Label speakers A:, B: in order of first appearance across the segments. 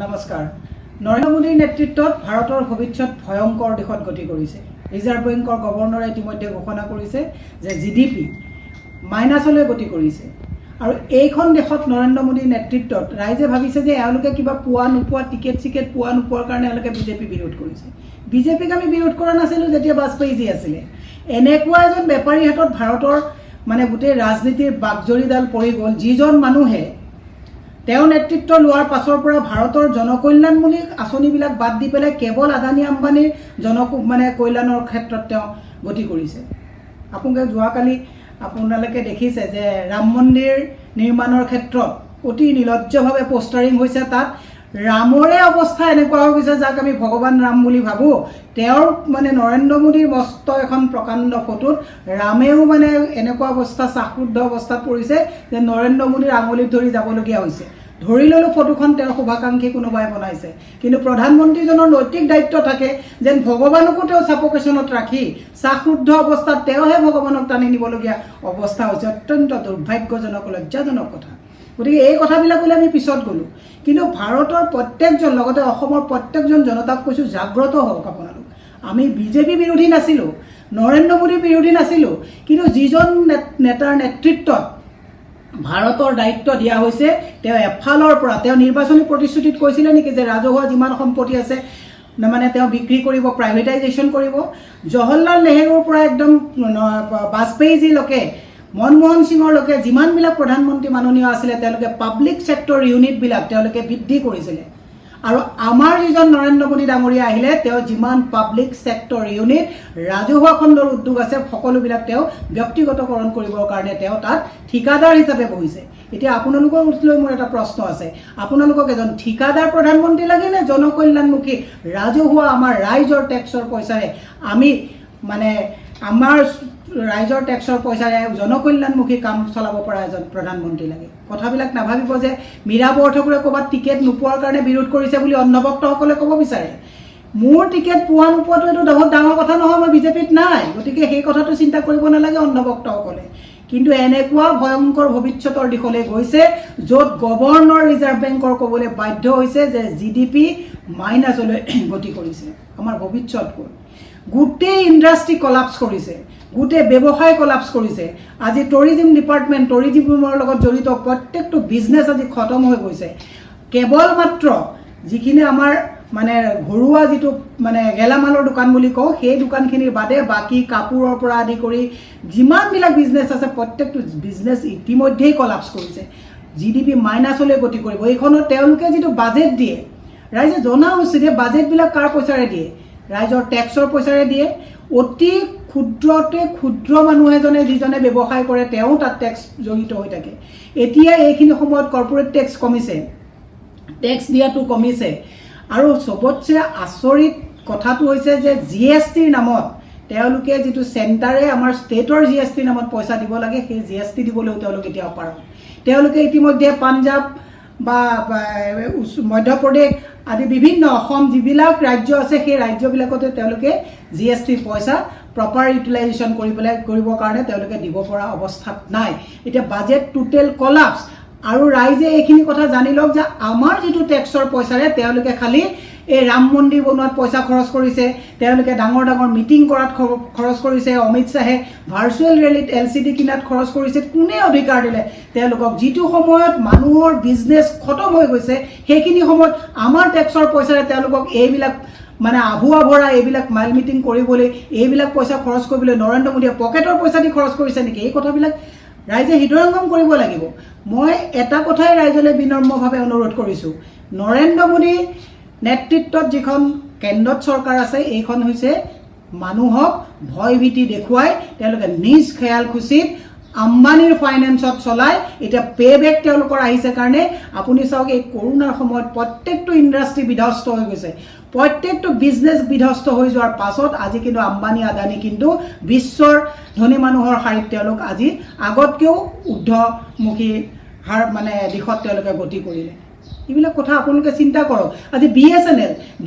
A: নমস্কাৰ। নৰেন্দ্ৰ মোদীৰ নেতৃত্বত ভাৰতৰ ভৱিষ্যত ভয়ংকৰ দিশত গতি কৰিছে। ৰিজাৰ্ভ বেংকৰ গভৰ্ণৰে ইতিমধ্যে ঘোষণা কৰিছে যে জিডিপি মাইনাছলৈ গতি কৰিছে। আৰু এইখন দেশত নৰেন্দ্ৰ মোদীৰ নেতৃত্বত ৰাইজে ভাবিছে যে এওঁলোকে কিবা পোৱা নোপোৱা টিকেট পোৱা নোপোৱাৰ কাৰণে এওঁলোকে বিজেপি বিৰোধ কৰিছে। বিজেপিক আমি বিৰোধ কৰা নাছিলোঁ যেতিয়া বাজপেয়ীজী আছিলে। এনেকুৱা এজন বেপাৰীৰ হাতত ভাৰতৰ গোটেই ৰাজনীতিৰ বাকজৰীডাল পৰি গ'ল, যিজন মানুহে তেওঁ নেতৃত্ব লোৱাৰ পাছৰ পৰা ভাৰতৰ জনকল্যাণমূলক আঁচনিবিলাক বাদ দি পেলাই কেৱল আদানী আম্বানীৰ কল্যাণৰ ক্ষেত্ৰত তেওঁ গতি কৰিছে। যোৱাকালি আপোনালোকে দেখিছে যে ৰাম মন্দিৰ নিৰ্মাণৰ ক্ষেত্ৰত অতি নিলজ্জভাৱে পোষ্টাৰিং হৈছে। তাত ৰামৰে অৱস্থা এনেকুৱা হৈ গৈছে যাক আমি ভগৱান ৰাম বুলি ভাবোঁ। তেওঁৰ নৰেন্দ্ৰ মোদীৰ মস্ত এখন প্ৰকাণ্ড ফটোত ৰামেও এনেকুৱা অৱস্থা শ্বাসৰুদ্ধ অৱস্থাত পৰিছে যে নৰেন্দ্ৰ মোদীৰ আঙুলিত ধৰি যাবলগীয়া হৈছে। ধৰি ল'লোঁ ফটোখন তেওঁৰ শুভাকাংক্ষী কোনোবাই বনাইছে, কিন্তু প্ৰধানমন্ত্ৰীজনৰ নৈতিক দায়িত্ব থাকে যেন ভগৱানকো তেওঁ ছাফোকেশ্যনত ৰাখি শ্বাসৰুদ্ধ অৱস্থাত তেওঁহে ভগৱানক টানি নিবলগীয়া অৱস্থা হৈছে। অত্যন্ত দুৰ্ভাগ্যজনক, লজ্জাজনক কথা। গতিকে এই কথাবিলাকলৈ আমি পিছত গ'লোঁ, কিন্তু ভাৰতৰ প্ৰত্যেকজন লগতে অসমৰ প্ৰত্যেকজন জনতাক কৈছোঁ, জাগ্ৰত হওক আপোনালোক। আমি বিজেপি বিৰোধী নাছিলোঁ, নৰেন্দ্ৰ মোদীৰ বিৰোধী নাছিলোঁ, কিন্তু যিজন নেতাৰ নেতৃত্বত ভাৰতৰ দায়িত্ব দিয়া হৈছে তেওঁ এফালৰ পৰা তেওঁ নিৰ্বাচনী প্ৰতিশ্ৰুতিত কৈছিলে নেকি যে ৰাজহুৱা যিমান সম্পত্তি আছে তেওঁ বিক্ৰী কৰিব, প্ৰাইভেটাইজেশ্যন কৰিব। জৱাহৰলাল নেহৰুৰ পৰা একদম বাজপেয়ীজীলৈকে মনমোহন সিঙৰলৈকে যিমানবিলাক প্ৰধানমন্ত্ৰী মাননীয় আছিলে তেওঁলোকে পাব্লিক ছেক্টৰ ইউনিটবিলাক তেওঁলোকে বৃদ্ধি কৰিছিলে। আৰু আমাৰ যিজন নৰেন্দ্ৰ মোদী ডাঙৰীয়া আহিলে তেওঁ যিমান পাব্লিক ছেক্টৰ ইউনিট ৰাজহুৱা খণ্ডৰ উদ্যোগ আছে সকলোবিলাক তেওঁ ব্যক্তিগতকৰণ কৰিবৰ কাৰণে তেওঁ তাত ঠিকাদাৰ হিচাপে বহিছে। এতিয়া আপোনালোকৰ ওচৰলৈ মোৰ এটা প্ৰশ্ন আছে, আপোনালোকক এজন ঠিকাদাৰ প্ৰধানমন্ত্ৰী লাগে নে জনকল্যাণমুখী ৰাজহুৱা আমাৰ ৰাইজৰ টেক্সৰ পইচাৰে আমি আমাৰ ৰাইজৰ টেক্সৰ পইচাৰে জনকল্যাণমুখী কাম চলাব পৰা এজন প্ৰধানমন্ত্ৰী লাগে? কথাবিলাক নাভাবিব যে মীৰা বৰঠাকুৰে ক'ৰবাত টিকেট নোপোৱাৰ কাৰণে বিৰোধ কৰিছে বুলি অন্নভক্তসকলে ক'ব বিচাৰে। মোৰ টিকেট পোৱা নোপোৱাটো এইটো বহুত ডাঙৰ কথা নহয়, মই বিজেপিত নাই, গতিকে সেই কথাটো চিন্তা কৰিব নালাগে অন্নভক্তসকলে। কিন্তু এনেকুৱা ভয়ংকৰ ভৱিষ্যতৰ দিশলৈ গৈছে য'ত গভৰ্ণৰ ৰিজাৰ্ভ বেংকৰ ক'বলৈ বাধ্য হৈছে যে জিডিপি মাইনাছলৈ গতি কৰিছে। আমাৰ ভৱিষ্যত ক'ত? গোটেই ইণ্ডাষ্ট্ৰি কলাপছ কৰিছে, গোটেই ব্যৱসায় কলাপছ কৰিছে। আজি টুৰিজিম ডিপাৰ্টমেণ্ট, টুৰিজিমৰ লগত জড়িত প্ৰত্যেকটো বিজনেছ আজি খতম হৈ গৈছে। কেৱল মাত্ৰ যিখিনি আমাৰ ঘৰুৱা যিটো গেলামালৰ দোকান বুলি কওঁ সেই দোকানখিনিৰ বাদে বাকী কাপোৰৰ পৰা আদি কৰি যিমানবিলাক বিজনেছ আছে প্ৰত্যেকটো বিজনেছ ইতিমধ্যেই কলাপছ কৰিছে। জিডিপি মাইনাছলৈ গতি কৰিব। এইখনত তেওঁলোকে যিটো বাজেট দিয়ে ৰাইজে জনা উচিত, এই বাজেটবিলাক কাৰ পইচাৰে দিয়ে? ৰাইজৰ টেক্সৰ পইচাৰে দিয়ে। অতি ক্ষুদ্ৰ মানুহ এজনে যিজনে ব্যৱসায় কৰে তেওঁ তাত টেক্স জড়িত হৈ থাকে। এতিয়া এইখিনি সময়ত কৰ্পৰেট টেক্স কমিছে, টেক্স দিয়াটো কমিছে। আৰু চবতছে আচৰিত কথাটো হৈছে যে GSTৰ নামত তেওঁলোকে যিটো চেণ্টাৰে আমাৰ ষ্টেটৰ GSTৰ নামত পইচা দিব লাগে সেই GST দিবলৈও তেওঁলোকে এতিয়া অপাৰগ। তেওঁলোকে ইতিমধ্যে পাঞ্জাৱ বা মধ্যপ্ৰদেশ আদি বিভিন্ন অসম যিবিলাক ৰাজ্য আছে সেই ৰাজ্যবিলাকতে তেওঁলোকে GSTৰ পইচা প্ৰপাৰ ইউটিলাইজেশ্যন কৰিবৰ কাৰণে তেওঁলোকে দিব পৰা অৱস্থাত নাই। এতিয়া বাজেট টোটেল কলাপছ। আৰু ৰাইজে এইখিনি কথা জানি লওক যে আমাৰ যিটো টেক্সৰ পইচাৰে তেওঁলোকে খালি এই ৰাম মন্দিৰ বনোৱাত পইচা খৰচ কৰিছে, তেওঁলোকে ডাঙৰ ডাঙৰ মিটিং কৰাত খৰচ কৰিছে, অমিত শ্বাহে ভাৰ্চুৱেল ৰেলীত LCD কিনাত খৰচ কৰিছে। কোনে অধিকাৰ দিলে তেওঁলোকক? যিটো সময়ত মানুহৰ বিজনেছ খতম হৈ গৈছে সেইখিনি সময়ত আমাৰ টেক্সৰ পইচাৰে তেওঁলোকক এইবিলাক আভুৱা ভৰা এইবিলাক মাইল মিটিং কৰিবলৈ, এইবিলাক পইচা খৰচ কৰিবলৈ নৰেন্দ্ৰ মোদীয়ে পকেটৰ পইচা দি খৰচ কৰিছে নেকি? এই কথাবিলাক ৰাইজে হৃদয়ংগম কৰিব লাগিব। মই এটা কথাই ৰাইজলৈ বিনম্ৰভাৱে অনুৰোধ কৰিছোঁ, নৰেন্দ্ৰ মোদী নেতৃত্বত যিখন কেন্দ্ৰত চৰকাৰ আছে এইখন হৈছে মানুহক ভয় ভীতি দেখুৱাই তেওঁলোকে নিজ খেয়াল খুচিত আম্বানীৰ ফাইনেন্সত চলাই এতিয়া পেবেক তেওঁলোকৰ আহিছে কাৰণে আপুনি চাওক এই কৰোণাৰ সময়ত প্ৰত্যেকটো ইণ্ডাষ্ট্ৰি বিধ্বস্ত হৈ গৈছে, প্ৰত্যেকটো বিজনেছ বিধ্বস্ত হৈ যোৱাৰ পাছত আজি কিন্তু আম্বানী আদানী কিন্তু বিশ্বৰ ধনী মানুহৰ শাৰীত তেওঁলোক আজি আগতকৈও ঊৰ্ধ্বমুখী দিশত তেওঁলোকে গতি কৰিলে। এইবিলাক কথা আপোনালোকে চিন্তা কৰক। আজি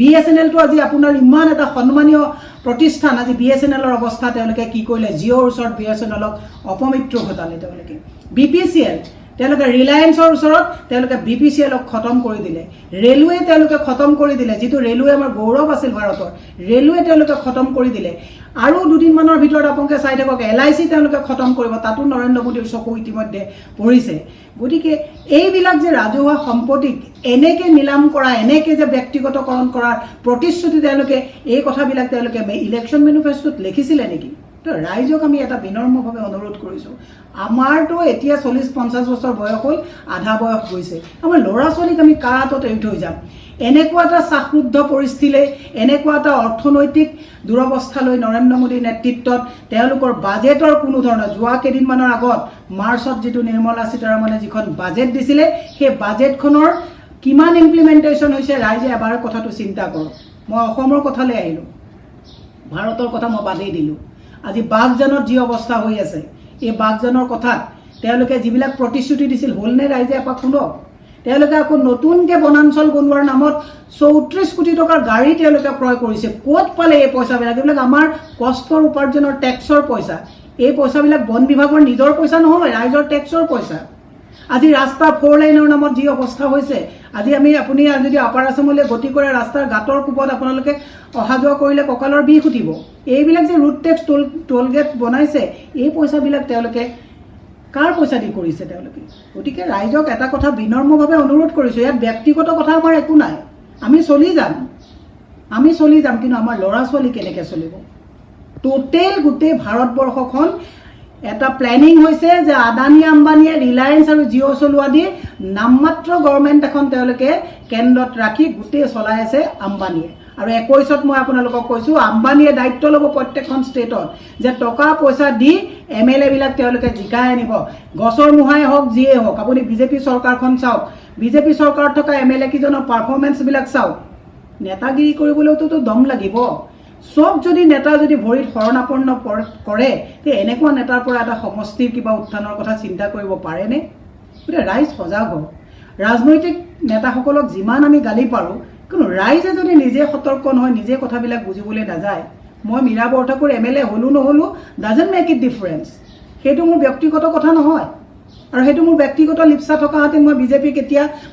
A: BSNLটো আজি আপোনাৰ ইমান এটা সন্মানীয় প্ৰতিষ্ঠান, আজি BSNLৰ অৱস্থা তেওঁলোকে কি কৰিলে? জিঅ'ৰ ওচৰত BSNLক অপমিত্ৰ ঘটালে তেওঁলোকে। BPCL তেওঁলোকে ৰিলায়েন্সৰ ওচৰত তেওঁলোকে BPCLক খতম কৰি দিলে, ৰেলৱে তেওঁলোকে খতম কৰি দিলে, যিটো ৰেলৱে আমাৰ গৌৰৱ আছিল ভাৰতৰ, ৰেলৱে তেওঁলোকে খতম কৰি দিলে। আৰু দুদিনমানৰ ভিতৰত আপোনালোকে চাই থাকক LIC তেওঁলোকে খতম কৰিব, তাতো নৰেন্দ্ৰ মোদীৰ চকু ইতিমধ্যে পৰিছে। গতিকে এইবিলাক যে ৰাজহুৱা সম্পত্তিক এনেকে নিলাম কৰা, এনেকে যে ব্যক্তিগতকৰণ কৰাৰ প্ৰতিশ্ৰুতি তেওঁলোকে এই কথাবিলাক তেওঁলোকে ইলেকশ্যন মেনিফেষ্টোত লিখিছিলে নেকি? তো ৰাইজক আমি এটা বিনম্ৰভাৱে অনুৰোধ কৰিছোঁ, আমাৰতো এতিয়া 40-50 বছৰ বয়স হ'ল, আধা বয়স গৈছে, আমাৰ ল'ৰা ছোৱালীক আমি কাৰ হাতত এৰি থৈ যাম? এনেকুৱা এটা শ্বাসৰুদ্ধ পৰিস্থিতিলৈ, এনেকুৱা এটা অৰ্থনৈতিক দুৰৱস্থালৈ নৰেন্দ্ৰ মোদীৰ নেতৃত্বত তেওঁলোকৰ বাজেটৰ কোনো ধৰণৰ, যোৱা কেইদিনমানৰ আগত মাৰ্চত যিটো নিৰ্মলা সীতাৰমণে যিখন বাজেট দিছিলে, সেই বাজেটখনৰ কিমান ইমপ্লিমেণ্টেশ্যন হৈছে ৰাইজে এবাৰ কথাটো চিন্তা কৰক। মই অসমৰ কথালৈ আহিলোঁ, ভাৰতৰ কথা মই বাদেই দিলোঁ। আজি বাগজানত যি অৱস্থা হৈ আছে, এই বাগজানৰ কথাত তেওঁলোকে যিবিলাক প্ৰতিশ্ৰুতি দিছিল হ'লনে ৰাইজে এপাক শুনক। তেওঁলোকে আকৌ নতুনকৈ বনাঞ্চল বনোৱাৰ নামত 34 কোটি টকাৰ গাড়ী তেওঁলোকে ক্ৰয় কৰিছে। ক'ত পালে এই পইচাবিলাক? এইবিলাক আমাৰ কষ্টৰ উপাৰ্জনৰ টেক্সৰ পইচা। এই পইচাবিলাক বন বিভাগৰ নিজৰ পইচা নহয়, ৰাইজৰ টেক্সৰ পইচা। আজি ৰাস্তা 4 লাইনৰ নামত যি অৱস্থা হৈছে, আজি আপুনি যদি আপাৰ আছামলৈ গতি কৰে ৰাস্তাৰ গাঁতৰ কোবত আপোনালোকে অহা যোৱা কৰিলে কঁকালৰ বিষ উঠিব। এইবিলাক যে ৰুট টেক্স, টোল গেট বনাইছে, এই পইচাবিলাক তেওঁলোকে কাৰ পইচা দি কৰিছে তেওঁলোকে? গতিকে ৰাইজক এটা কথা বিনম্ৰভাৱে অনুৰোধ কৰিছোঁ, ইয়াত ব্যক্তিগত কথা আমাৰ একো নাই, আমি চলি যাম, কিন্তু আমাৰ ল'ৰা ছোৱালী কেনেকৈ চলিব? টোটেল গোটেই ভাৰতবৰ্ষখন এটা প্লেনিং হৈছে যে আদানী আম্বানীয়ে ৰিলায়েন্স আৰু জিঅ' চলোৱা দি নামমাত্ৰ গভৰ্ণমেণ্ট এখন তেওঁলোকে কেন্দ্ৰত ৰাখি গোটেই চলাই আছে আম্বানীয়ে। আৰু 21ত মই আপোনালোকক কৈছোঁ, আম্বানীয়ে দায়িত্ব ল'ব প্ৰত্যেকখন ষ্টেটত যে টকা পইচা দি MLA বিলাক তেওঁলোকে জিকাই আনিব, গছৰ মুহাই হওক যিয়ে হওক। আপুনি বিজেপি চৰকাৰখন চাওক, বিজেপি চৰকাৰত থকা MLA কেইজনৰ পাৰফৰ্মেঞ্চবিলাক চাওক। নেতাগিৰি কৰিবলৈতো দম লাগিব। চব যদি নেতা যদি ভৰিত শৰণাপন্ন কৰে, তে এনেকুৱা নেতাৰ পৰা এটা সমষ্টিৰ কিবা উত্থানৰ কথা চিন্তা কৰিব পাৰেনে? গতিকে ৰাইজ সজাগ হওক। ৰাজনৈতিক নেতাসকলক যিমান আমি গালি পাৰোঁ, কিন্তু ৰাইজে যদি নিজে সতৰ্ক নহয়, নিজে কথাবিলাক বুজিবলৈ নাযায়, মই মীৰা বৰঠাকুৰ MLA হ'লোঁ নহ'লোঁ ডাজেণ্ট মেক ইট ডিফাৰেঞ্চ। সেইটো মোৰ ব্যক্তিগত কথা নহয়, আৰু সেইটো মোৰ ব্যক্তিগত লিপচা থকাহেঁতেন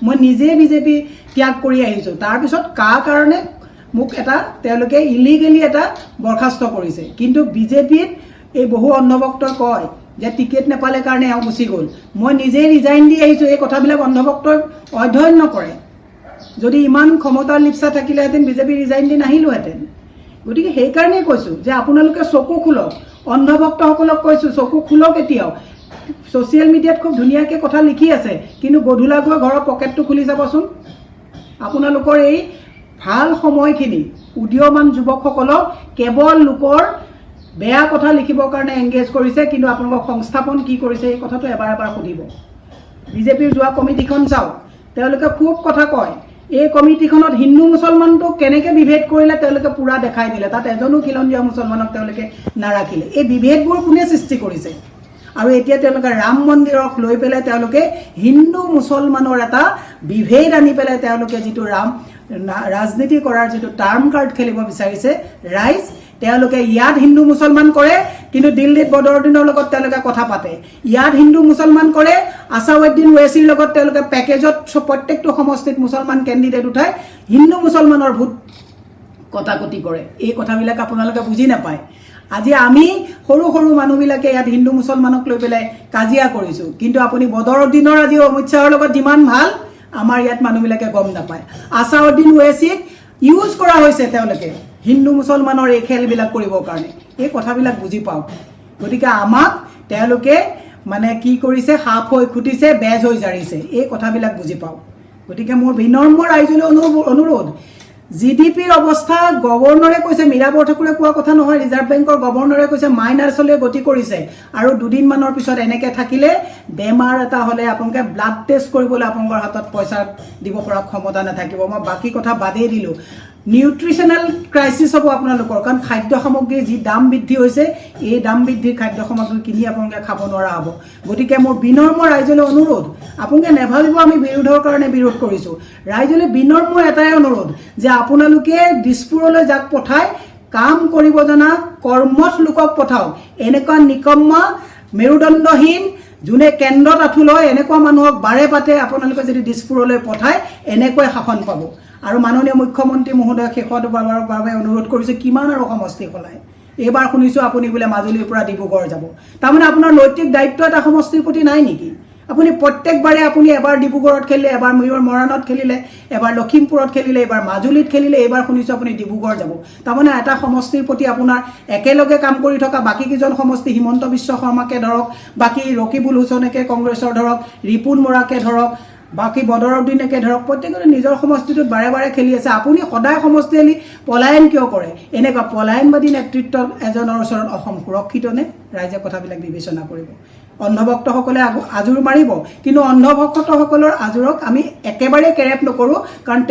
A: মই নিজে বিজেপি ত্যাগ কৰি আহিছোঁ। তাৰপিছত কাৰ কাৰণে মোক তেওঁলোকে ইলিগেলি বৰখাস্ত কৰিছে। কিন্তু বিজেপিত এই বহু অন্ধভক্তই কয় যে টিকেট নাপালে কাৰণে এওঁ গুচি গ'ল। মই নিজেই ৰিজাইন দি আহিছোঁ। এই কথাবিলাক অন্ধভক্তই অধ্যয়ন নকৰে। যদি ইমান ক্ষমতাৰ লিপচা থাকিলেহেঁতেন বিজেপি ৰিজাইন দি নাহিলোহেঁতেন। গতিকে সেইকাৰণেই কৈছোঁ যে আপোনালোকে চকু খোলক, অন্ধভক্তসকলক কৈছোঁ চকু খোলক। এতিয়াও ছ'চিয়েল মিডিয়াত খুব ধুনীয়াকৈ কথা লিখি আছে, কিন্তু গধূলা গৈ ঘৰৰ পকেটটো খুলি যাবচোন। আপোনালোকৰ এই ভাল সময়খিনি উদীয়মান যুৱকসকলক কেৱল লোকৰ বেয়া কথা লিখিবৰ কাৰণে এংগেজ কৰিছে, কিন্তু আপোনালোকক সংস্থাপন কি কৰিছে এই কথাটো এবাৰ সুধিব। বিজেপিৰ যোৱা কমিটিখন চাওক, তেওঁলোকে খুব কথা কয়। এই কমিটিখনত হিন্দু মুছলমানটোক কেনেকৈ বিভেদ কৰিলে তেওঁলোকে পূৰা দেখাই দিলে। তাত এজনো খিলঞ্জীয়া মুছলমানক তেওঁলোকে নাৰাখিলে। এই বিভেদবোৰ কোনে সৃষ্টি কৰিছে? আৰু এতিয়া তেওঁলোকে ৰাম মন্দিৰক লৈ পেলাই তেওঁলোকে হিন্দু মুছলমানৰ এটা বিভেদ আনি পেলাই তেওঁলোকে যিটো ৰাজনীতি কৰাৰ যিটো টাৰ্ম কাৰ্ড খেলিব বিচাৰিছে ৰাইজ, তেওঁলোকে ইয়াত হিন্দু মুছলমান কৰে, কিন্তু দিল্লীত বদৰুদ্দিনৰ লগত তেওঁলোকে কথা পাতে। ইয়াত হিন্দু মুছলমান কৰে, আছাউদ্দিন ওৱেইচিৰ লগত তেওঁলোকে পেকেজত প্ৰত্যেকটো সমষ্টিত মুছলমান কেণ্ডিডেট উঠাই হিন্দু মুছলমানৰ ভোট কটাকটি কৰে। এই কথাবিলাক আপোনালোকে বুজি নাপায়। আজি আমি সৰু সৰু মানুহবিলাকে ইয়াত হিন্দু মুছলমানক লৈ পেলাই কাজিয়া কৰিছোঁ, কিন্তু আপুনি বদৰুদ্দিনৰ আজি অমিত শ্বাহৰ লগত যিমান ভাল, আমাৰ ইয়াত মানুহবিলাকে গম নাপায়। আছাউদ্দিন ওৱেইচিক ইউজ কৰা হৈছে তেওঁলোকে হিন্দু মুছলমানৰ এই খেলবিলাক কৰিবৰ কাৰণে। এই কথাবিলাক বুজি পাওক। গতিকে আমাক তেওঁলোকে কি কৰিছে, সাপ হৈ খুটিছে, বেজ হৈ জাৰিছে। এই কথাবিলাক বুজি পাওক। গতিকে মোৰ বিনম্ৰ ৰাইজলৈ অনুৰোধ, GDPৰ অৱস্থা গভৰ্ণৰে কৈছে, মীৰা বৰঠাকুৰে কোৱা কথা নহয়, ৰিজাৰ্ভ বেংকৰ গভৰ্ণৰে কৈছে মাইনাৰ্ছলৈ গতি কৰিছে। আৰু দুদিনমানৰ পিছত এনেকৈ থাকিলে বেমাৰ এটা হ'লে আপোনালোকে ব্লাড টেষ্ট কৰিবলৈ আপোনালোকৰ হাতত পইচা দিব পৰা ক্ষমতা নাথাকিব। মই বাকী কথা বাদেই দিলোঁ। নিউট্ৰিশ্যনেল ক্ৰাইচিছ হ'ব আপোনালোকৰ, কাৰণ খাদ্য সামগ্ৰীৰ যি দাম বৃদ্ধি হৈছে, এই দাম বৃদ্ধিৰ খাদ্য সামগ্ৰী কিনি আপোনালোকে খাব নোৱাৰা হ'ব। গতিকে মোৰ বিনম্ৰ ৰাইজলৈ অনুৰোধ, আপোনালোকে নেভাবিব আমি বিৰোধৰ কাৰণে বিৰোধ কৰিছোঁ। ৰাইজলৈ বিনম্ৰ এটাই অনুৰোধ যে আপোনালোকে দিছপুৰলৈ যাক পঠাই কাম কৰিব জনা কৰ্মঠ লোকক পঠাওক। এনেকুৱা নিকম্মা, মেৰুদণ্ডহীন, যোনে কেন্দ্ৰত আঁঠু লয় এনেকুৱা মানুহক বাৰে পাতে আপোনালোকে যদি দিছপুৰলৈ পঠায় এনেকৈ শাসন পাব। আৰু মাননীয় মুখ্যমন্ত্ৰী মহোদয় শেষত বাৰৰ বাবে অনুৰোধ কৰিছোঁ, কিমান আৰু সমষ্টি সলায়। এইবাৰ শুনিছোঁ আপুনি বোলে মাজুলীৰ পৰা ডিব্ৰুগড় যাব। তাৰমানে আপোনাৰ নৈতিক দায়িত্ব এটা সমষ্টিৰ প্ৰতি নাই নেকি? আপুনি প্ৰত্যেকবাৰে আপুনি এবাৰ ডিব্ৰুগড়ত খেলিলে, এবাৰ মৰাণত খেলিলে, এবাৰ লখিমপুৰত খেলিলে, এবাৰ মাজুলীত খেলিলে, এইবাৰ শুনিছোঁ আপুনি ডিব্ৰুগড় যাব। তাৰমানে এটা সমষ্টিৰ প্ৰতি আপোনাৰ একেলগে কাম কৰি থকা বাকীকেইজন সমষ্টি, হিমন্ত বিশ্ব শৰ্মাকে ধৰক, বাকী ৰকিবুল হুছেইনকে কংগ্ৰেছৰ ধৰক, ৰিপুন বৰাকে ধৰক, বাকী বদৰুদ্দিনকে ধৰক, প্ৰত্যেকৰে নিজৰ সমষ্টিটোত বাৰে বাৰে খেলি আছে। আপুনি সদায় সমষ্টি এৰি পলায়ন কিয় কৰে? এনেকুৱা পলায়নবাদী নেতৃত্বত এজনৰ ওচৰত অসম সুৰক্ষিত নে? ৰাইজে কথাবিলাক বিবেচনা কৰিব। অন্ধভক্তসকলে আজোৰ মাৰিব, কিন্তু অন্ধভক্তসকলৰ আজোৰক আমি একেবাৰে কেৰেপ নকৰোঁ, কাৰণ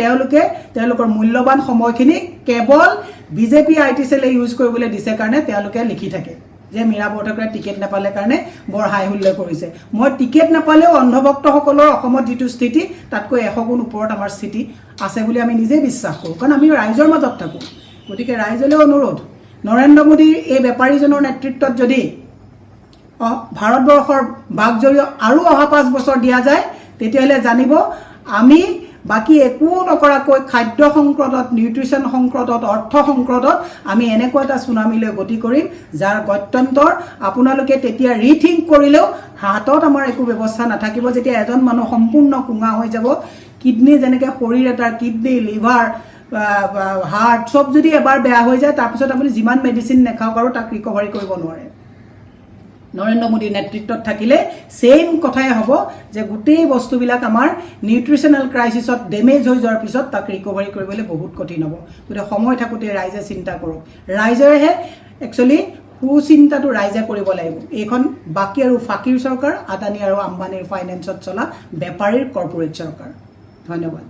A: তেওঁলোকৰ মূল্যৱান সময়খিনি কেৱল বিজেপি আই টি চেলে ইউজ কৰিবলৈ দিছে কাৰণে তেওঁলোকে লিখি থাকে যে মীৰা বৰঠাকুৰে টিকেট নাপালে কাৰণে বৰ হাই হুল্লই কৰিছে। মই টিকেট নাপালেও অন্ধভক্তসকলৰ অসমত যিটো স্থিতি তাতকৈ 100 গুণ ওপৰত আমাৰ স্থিতি আছে বুলি আমি নিজেই বিশ্বাস কৰোঁ, কাৰণ আমি ৰাইজৰ মাজত থাকোঁ। গতিকে ৰাইজলৈ অনুৰোধ, নৰেন্দ্ৰ মোদীৰ এই বেপাৰীজনৰ নেতৃত্বত যদি ভাৰতবৰ্ষৰ বাকজৰী আৰু অহা 5 বছৰ দিয়া যায়, তেতিয়াহ'লে জানিব আমি বাকী একো নকৰাকৈ খাদ্য সংকটত, নিউট্ৰিশ্যন সংকটত, অৰ্থ সংকটত আমি এনেকুৱা এটা চুনামিলৈ গতি কৰিম, যাৰ গত্যন্তৰ আপোনালোকে তেতিয়া ৰিথিংক কৰিলেও হাতত আমাৰ একো ব্যৱস্থা নাথাকিব। যেতিয়া এজন মানুহ সম্পূৰ্ণ কুঙা হৈ যাব, কিডনী যেনেকৈ শৰীৰ এটাৰ কিডনী, লিভাৰ, হাৰ্ট চব যদি এবাৰ বেয়া হৈ যায়, তাৰপিছত আপুনি যিমান মেডিচিন নাখাওক আৰু তাক ৰিকভাৰী কৰিব নোৱাৰে। নৰেন্দ্ৰ মোদীৰ নেতৃত্বত থাকিলে সেম কথাই হ'ব যে গোটেই বস্তুবিলাক আমাৰ নিউট্ৰিশ্যনেল ক্ৰাইচিছত ডেমেজ হৈ যোৱাৰ পিছত তাক ৰিকভাৰী কৰিবলৈ বহুত কঠিন হ'ব। গতিকে সময় থাকোঁতে ৰাইজে চিন্তা কৰক। ৰাইজেহে একচুৱেলি সুচিন্তাটো ৰাইজে কৰিব লাগিব। এইখন বাকী আৰু ফাকিৰ চৰকাৰ, আদানী আৰু আম্বানীৰ ফাইনেন্সত চলা বেপাৰীৰ কৰ্পৰেট চৰকাৰ। ধন্যবাদ।